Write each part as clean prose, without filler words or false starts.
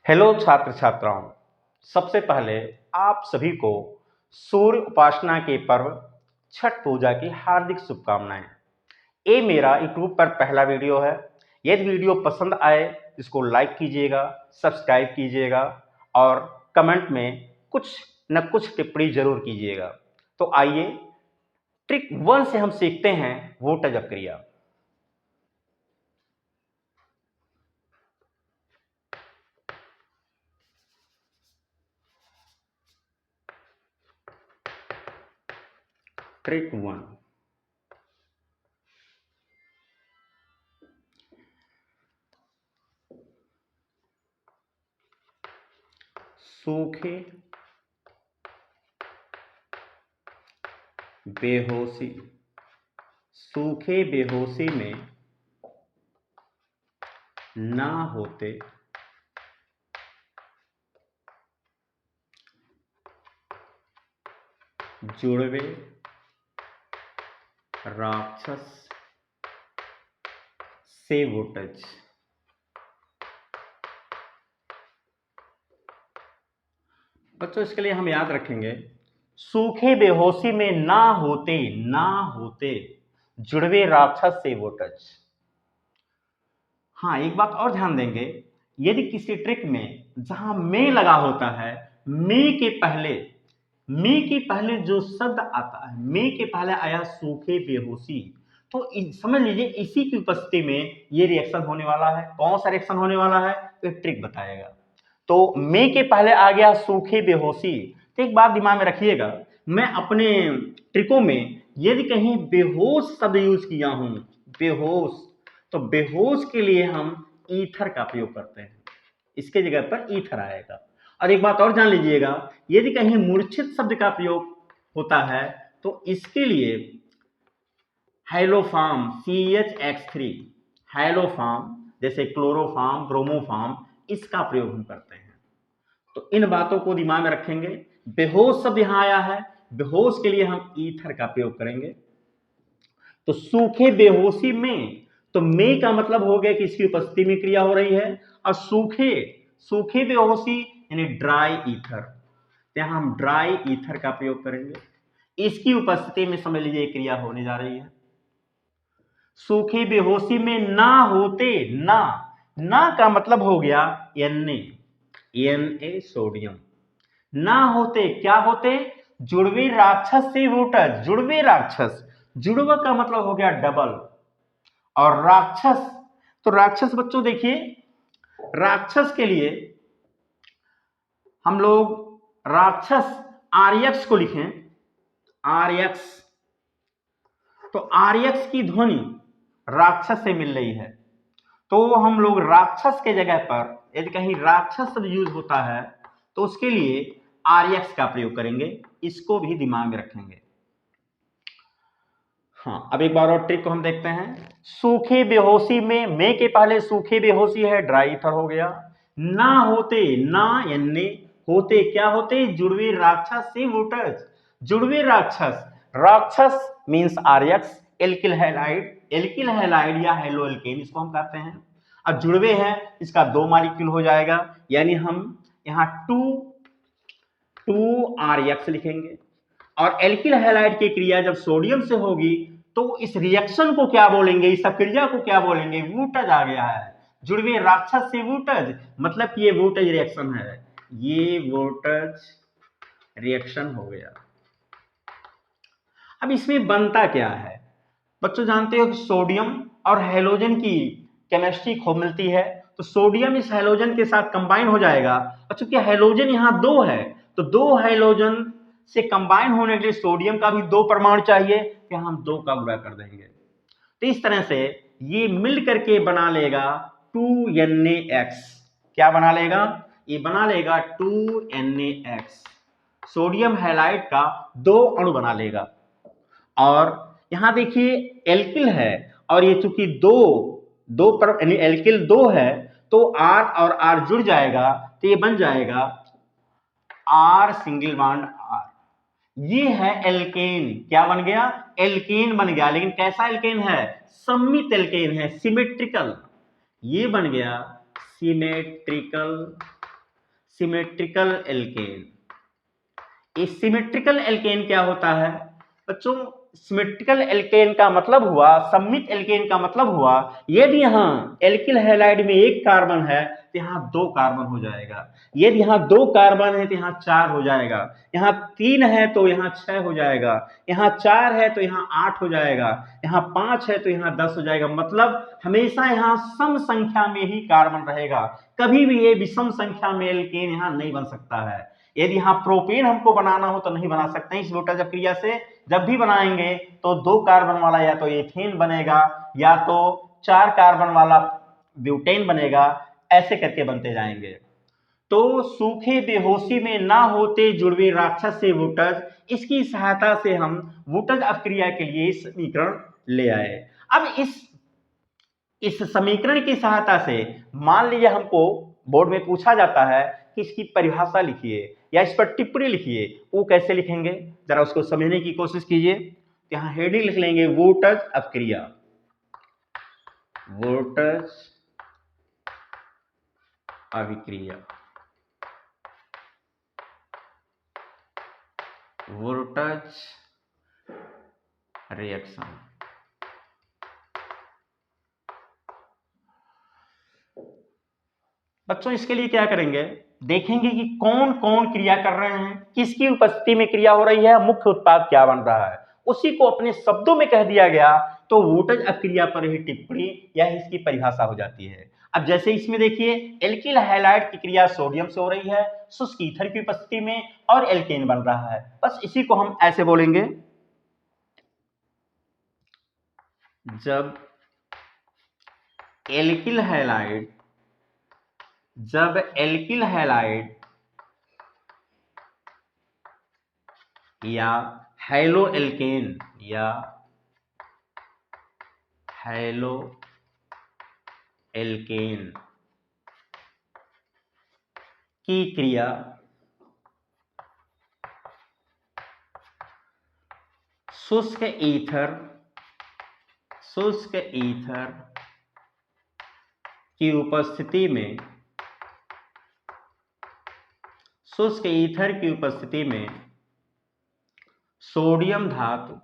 Hello छात्र छात्राओं, सबसे पहले आप सभी को सूर्य उपासना के पर्व छठ पूजा की हार्दिक शुभकामनाएं। ये मेरा यूट्यूब पर पहला वीडियो है। यदि वीडियो पसंद आए इसको लाइक कीजिएगा, सब्सक्राइब कीजिएगा और कमेंट में कुछ न कुछ टिप्पणी जरूर कीजिएगा। तो आइए ट्रिक 1 से हम सीखते हैं वोटज क्रिया। ट्रिक 1, सूखे बेहोशी। सूखे बेहोशी में ना होते जुड़वे राक्षस से वोटज। बच्चों इसके लिए हम याद रखेंगे, सूखे बेहोशी में ना होते जुड़वे राक्षस से वोटज। हाँ, एक बात और ध्यान देंगे, यदि किसी ट्रिक में जहां में लगा होता है, में के पहले जो शब्द आता है, में के पहले आया सूखे बेहोशी, तो समझ लीजिए इसी की उपस्थिति में ये रिएक्शन होने वाला है। कौन सा रिएक्शन होने वाला है ये ट्रिक बताएगा। तो में के पहले आ गया सूखे बेहोशी। तो एक बात दिमाग में रखिएगा, मैं अपने ट्रिकों में यदि कहीं बेहोश शब्द यूज किया हूं, बेहोश, तो बेहोश के लिए हम ईथर का प्रयोग करते हैं, इसके जगह पर ईथर आएगा। और एक बात और जान लीजिएगा, यदि कहीं मूर्छित शब्द का प्रयोग होता है तो इसके लिए हैलोफार्म CH3, हैलोफार्म जैसे क्लोरोफार्म, ब्रोमोफार्म, इसका प्रयोग हम करते हैं। तो इन बातों को दिमाग में रखेंगे। बेहोश शब्द यहां आया है, बेहोश के लिए हम ईथर का प्रयोग करेंगे। तो सूखे बेहोशी में, तो में का मतलब हो गया कि इसकी उपस्थिति में क्रिया हो रही है, और सूखे बेहोशी यानी ड्राई ईथर, यहां हम ड्राई ईथर का प्रयोग करेंगे। इसकी उपस्थिति में समझ लीजिए क्रिया होने जा रही है। सूखे बेहोशी में ना होते, ना का मतलब हो गया Na सोडियम। ना होते क्या होते, जुड़वे राक्षस से वोटज। जुड़वे राक्षस, जुड़वा का मतलब हो गया डबल, और राक्षस, तो राक्षस बच्चों देखिए, राक्षस के लिए हम लोग राक्षस RX को लिखें, RX, तो RX की ध्वनि राक्षस से मिल रही है, तो हम लोग राक्षस के जगह पर यदि कहीं राक्षस शब्द यूज होता है तो उसके लिए RX का प्रयोग करेंगे। इसको भी दिमाग में रखेंगे। हाँ, अब एक बार और ट्रिक को हम देखते हैं। सूखे बेहोशी में के पहले सूखे बेहोशी है, ड्राई ईथर हो गया। ना होते, ना यानी होते क्या होते, जुड़वे राक्षस से वोटज। जुड़वे राक्षस, राक्षस मींस RX, एल्किल हैलाइड या हेलो एल्केन इसको हम कहते हैं। अब जुड़वे है, इसका 2 मॉलिक्यूल हो जाएगा, यानी हम यहां 2 RX लिखेंगे। और एल्किल हैलाइड की क्रिया जब सोडियम से होगी तो इस रिएक्शन को क्या बोलेंगे, इस क्रिया को क्या बोलेंगे, वोटज आ गया है। जुड़वे राक्षस से वोटज, मतलब कि ये वोटज रिएक्शन है, ये वोटज रिएक्शन हो गया। अब इसमें बनता क्या है बच्चों, जानते हो कि सोडियम और हैलोजन की केमिस्ट्री खूब मिलती है, तो सोडियम इस हैलोजन के साथ कंबाइन हो जाएगा। और चूंकि हैलोजन यहाँ 2 है, तो 2 हैलोजन से कंबाइन होने के लिए सोडियम का भी 2 परमाणु चाहिए, कि हम 2 का गुणा कर देंगे। तो इस तरह से ये मिल करके बना लेगा 2NaX। क्या बना लेगा, ये बना लेगा 2NaX, सोडियम हैलाइड का 2 अणु बना लेगा। और यहां देखिए एल्किल है, और ये चूंकि दो पर यानी एल्किल 2 है, तो R और R जुड़ जाएगा, तो ये बन जाएगा R सिंगल बॉन्ड R। ये है एल्केन, क्या बन गया, एल्केन बन गया। लेकिन कैसा एल्केन है, सममित एल्केन है, सिमेट्रिकल। ये बन गया सिमेट्रिकल सिमेट्रिकल एल्केन। इस सिमेट्रिकल एल्केन क्या होता है बच्चों? सिमेट्रिकल एल्केन का मतलब हुआ, सममित एल्केन का मतलब हुआ, यदि यहाँ एल्किल हैलाइड में एक कार्बन है तो यहाँ 2 कार्बन हो जाएगा, यदि यहाँ 2 कार्बन है तो यहाँ 4 हो जाएगा, यहाँ 3 है तो यहाँ 6 हो जाएगा, यहाँ 4 है तो यहाँ 8 हो जाएगा, यहाँ 5 है तो यहाँ 10 हो जाएगा। मतलब हमेशा यहाँ सम संख्या में ही कार्बन रहेगा, कभी भी ये विषम संख्या में एल्केन यहाँ नहीं बन सकता है। यदि यहाँ प्रोपेन हमको बनाना हो तो नहीं बना सकते इस वोल्टेज क्रिया से। जब भी बनाएंगे तो 2 कार्बन वाला या तो एथेन बनेगा या तो 4 कार्बन वाला ब्यूटेन बनेगा, ऐसे करके बनते जाएंगे। तो सूखे बेहोशी में ना होते जुड़वे राक्षस से वोल्टेज, इसकी सहायता से हम वोल्टेज अपक्रिया के लिए समीकरण ले आए। अब इस समीकरण की सहायता से मान लीजिए हमको बोर्ड में पूछा जाता है कि इसकी परिभाषा लिखिए या इस पर टिप्पणी लिखिए, वो कैसे लिखेंगे जरा उसको समझने की कोशिश कीजिए। तो यहां हेडिंग लिख लेंगे वोल्टेज अपक्रिया, वोल्टेज अभिक्रिया, वोल्टेज रिएक्शन। बच्चों इसके लिए क्या करेंगे, देखेंगे कि कौन कौन क्रिया कर रहे हैं, किसकी उपस्थिति में क्रिया हो रही है, मुख्य उत्पाद क्या बन रहा है, उसी को अपने शब्दों में कह दिया गया तो वोल्टेज अपक्रिया पर ही टिप्पणी या इसकी परिभाषा हो जाती है। अब जैसे इसमें देखिए एल्किल हैलाइड की क्रिया सोडियम से हो रही है शुष्क ईथर की उपस्थिति में और एल्केन बन रहा है, बस इसी को हम ऐसे बोलेंगे, जब एल्किल हैलाइड या हैलो एल्केन की क्रिया शुष्क ईथर की उपस्थिति में सोडियम धातु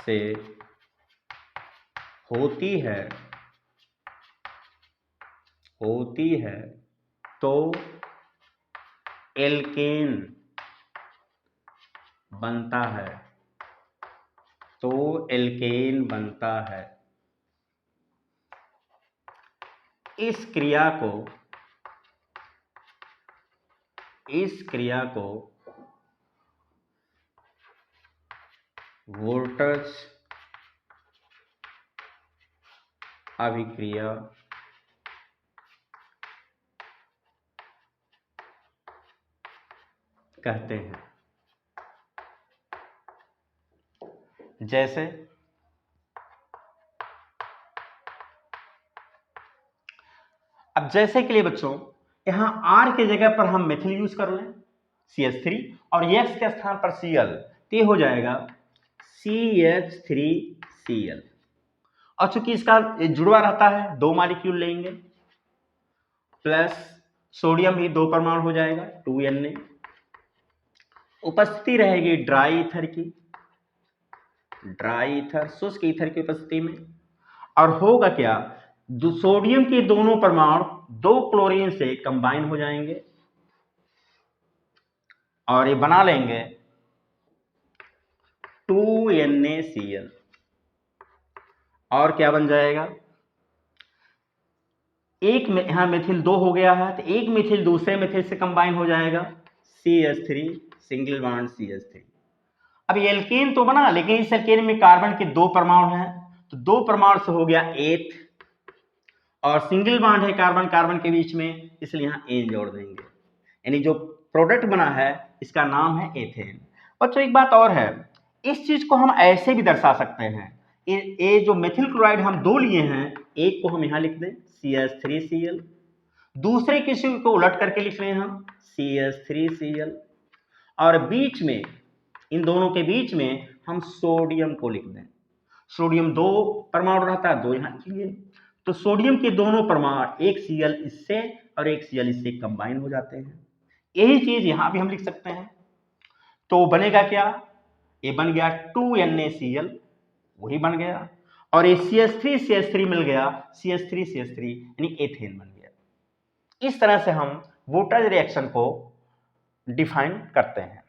से होती है तो एल्केन बनता है। इस क्रिया को वोल्टेज अभिक्रिया कहते हैं। जैसे अब जैसे के लिए बच्चों यहां R की जगह पर हम मेथिल यूज कर लें CH3 और X के स्थान पर Cl, तो हो जाएगा CH3Cl। और चूंकि इसका जुड़वा रहता है 2 मॉलिक्यूल लेंगे प्लस सोडियम भी 2 परमाणु हो जाएगा 2Na। उपस्थिति रहेगी ड्राई ईथर शुष्क ईथर की उपस्थिति में, और होगा क्या, सोडियम के दोनों परमाणु 2 क्लोरीन से कंबाइन हो जाएंगे और ये बना लेंगे 2NaCl। और क्या बन जाएगा, एक में यहां मिथिल 2 हो गया है तो एक मिथिल दूसरे मिथिल से कंबाइन हो जाएगा CH3 सिंगल बॉन्ड CH3। अब ये एल्केन तो बना, लेकिन इस एल्केन में कार्बन के 2 परमाणु हैं तो 2 परमाणु से हो गया 8 और सिंगल बॉन्ड है कार्बन कार्बन के बीच में, इसलिए यहां एन जोड़ देंगे, यानी जो प्रोडक्ट बना है इसका नाम है एथेन। बच्चों एक बात और है, इस चीज को हम ऐसे भी दर्शा सकते हैं, ये जो मेथिल क्लोराइड हम 2 लिए हैं, एक को हम यहां लिख दें CH3Cl, दूसरे किसी को उलट करके लिख रहे हैं हम CH3Cl, और बीच में इन दोनों के बीच में हम सोडियम को लिख दें सोडियम 2 परमाणु रहता है, 2 यहाँ के लिए। तो सोडियम के दोनों परमाणु, एक Cl इससे और एक Cl इससे कंबाइन हो जाते हैं। यही चीज यहां भी हम लिख सकते हैं। तो बनेगा क्या, ये बन गया 2NaCl, वही बन गया, और ये CH3 मिल गया, CH3 यानी एथेन बन गया। इस तरह से हम वोल्टेज रिएक्शन को डिफाइन करते हैं।